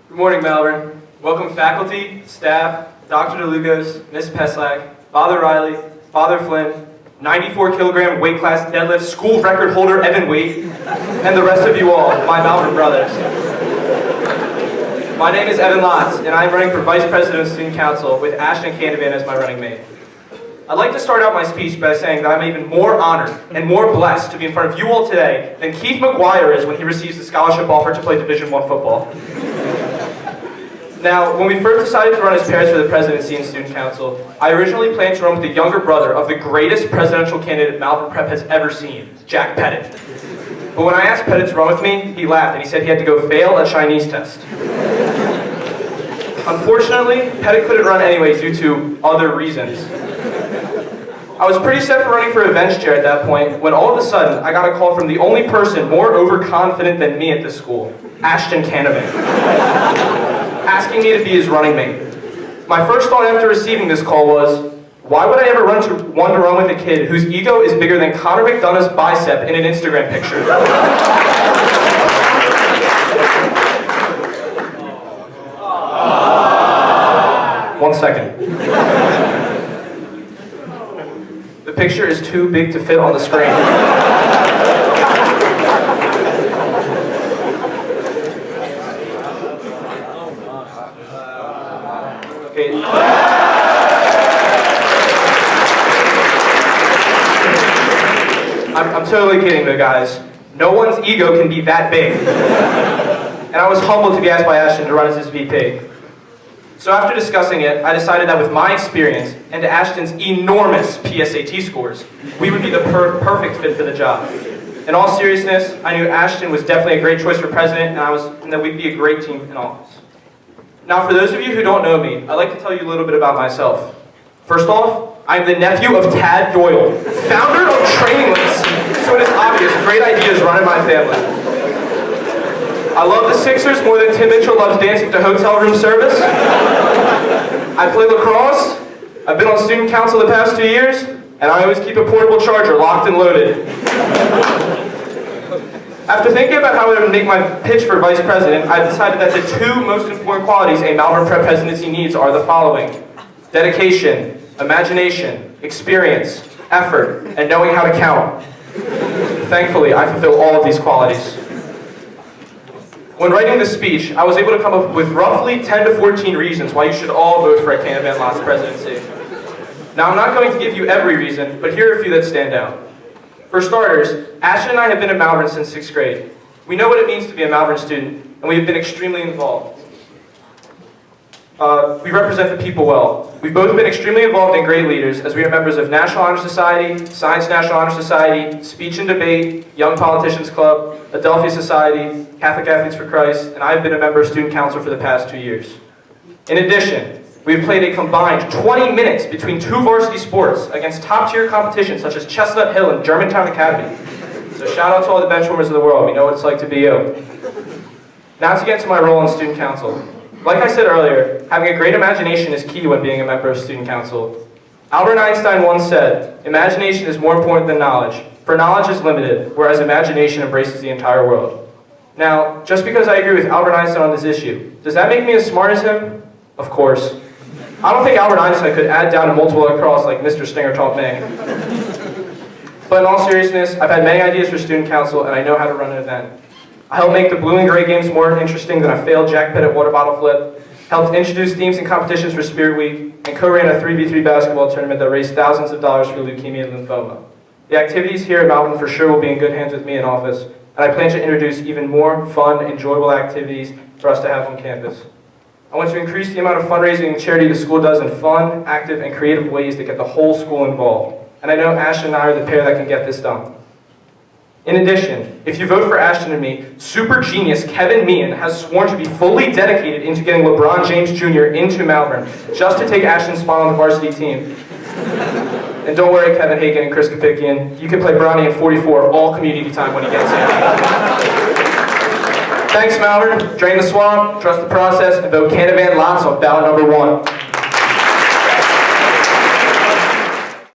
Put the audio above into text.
Good morning, Malvern. Welcome faculty, staff, Dr. DeLugos, Ms. Peslak, Father Riley, Father Flynn, 94-kilogram weight class deadlift school record holder Evan Wade, and the rest of you all, my Malvern brothers. My name is Evan Lotz, and I am running for Vice President of Student Council with Ashton Canavan as my running mate. I'd like to start out my speech by saying that I'm even more honored and more blessed to be in front of you all today than Keith McGuire is when he receives a scholarship offer to play Division I football. Now, when we first decided to run as pairs for the presidency and student council, I originally planned to run with the younger brother of the greatest presidential candidate Malvern Prep has ever seen, Jack Pettit. But when I asked Pettit to run with me, he laughed and he said he had to go fail a Chinese test. Unfortunately, Pettit couldn't run anyway due to other reasons. I was pretty set for running for a bench chair at that point when all of a sudden I got a call from the only person more overconfident than me at this school, Ashton Canavan, asking me to be his running mate. My first thought after receiving this call was, why would I ever want to run with a kid whose ego is bigger than Connor McDonough's bicep in an Instagram picture? One second. The picture is too big to fit on the screen. Okay. I'm totally kidding though, guys. No one's ego can be that big. And I was humbled to be asked by Ashton to run as his VP. So after discussing it, I decided that with my experience and to Ashton's enormous PSAT scores, we would be the perfect fit for the job. In all seriousness, I knew Ashton was definitely a great choice for president, and that we'd be a great team in office. Now, for those of you who don't know me, I'd like to tell you a little bit about myself. First off, I'm the nephew of Tad Doyle, founder of Training Links, so it is obvious great ideas run in my family. I love the Sixers more than Tim Mitchell loves dancing to hotel room service. I play lacrosse, I've been on student council the past 2 years, and I always keep a portable charger locked and loaded. After thinking about how I would make my pitch for vice president, I decided that the two most important qualities a Malvern Prep presidency needs are the following: dedication, imagination, experience, effort, and knowing how to count. Thankfully, I fulfill all of these qualities. When writing this speech, I was able to come up with roughly 10 to 14 reasons why you should all vote for a Canavan Lotz presidency. Now, I'm not going to give you every reason, but here are a few that stand out. For starters, Ashton and I have been at Malvern since 6th grade. We know what it means to be a Malvern student, and we have been extremely involved. We represent the people well. We've both been extremely involved in great leaders as we are members of National Honor Society, Science National Honor Society, Speech and Debate, Young Politicians Club, Adelphia Society, Catholic Athletes for Christ, and I've been a member of Student Council for the past 2 years. In addition, we've played a combined 20 minutes between 2 varsity sports against top-tier competitions such as Chestnut Hill and Germantown Academy. So shout out to all the benchwarmers of the world. We know what it's like to be you. Now to get to my role in Student Council. Like I said earlier, having a great imagination is key when being a member of Student Council. Albert Einstein once said, "Imagination is more important than knowledge, for knowledge is limited, whereas imagination embraces the entire world." Now, just because I agree with Albert Einstein on this issue, does that make me as smart as him? Of course. I don't think Albert Einstein could add down a multiple across like Mr. Stinger taught me. But in all seriousness, I've had many ideas for Student Council, and I know how to run an event. I helped make the blue and gray games more interesting than a failed Jack Pettit water bottle flip, helped introduce themes and competitions for Spirit Week, and co-ran a 3v3 basketball tournament that raised thousands of dollars for leukemia and lymphoma. The activities here at Malvern for sure will be in good hands with me in office, and I plan to introduce even more fun, enjoyable activities for us to have on campus. I want to increase the amount of fundraising and charity the school does in fun, active, and creative ways that get the whole school involved. And I know Ashton and I are the pair that can get this done. In addition, if you vote for Ashton and me, super genius Kevin Meehan has sworn to be fully dedicated into getting LeBron James Jr. into Malvern, just to take Ashton's spot on the varsity team. And don't worry, Kevin Hagan and Chris Kapikian, you can play Bronny in 44 all community time when he gets here. Thanks, Malvern. Drain the swamp, trust the process, and vote Canavan Lotz on ballot number 1.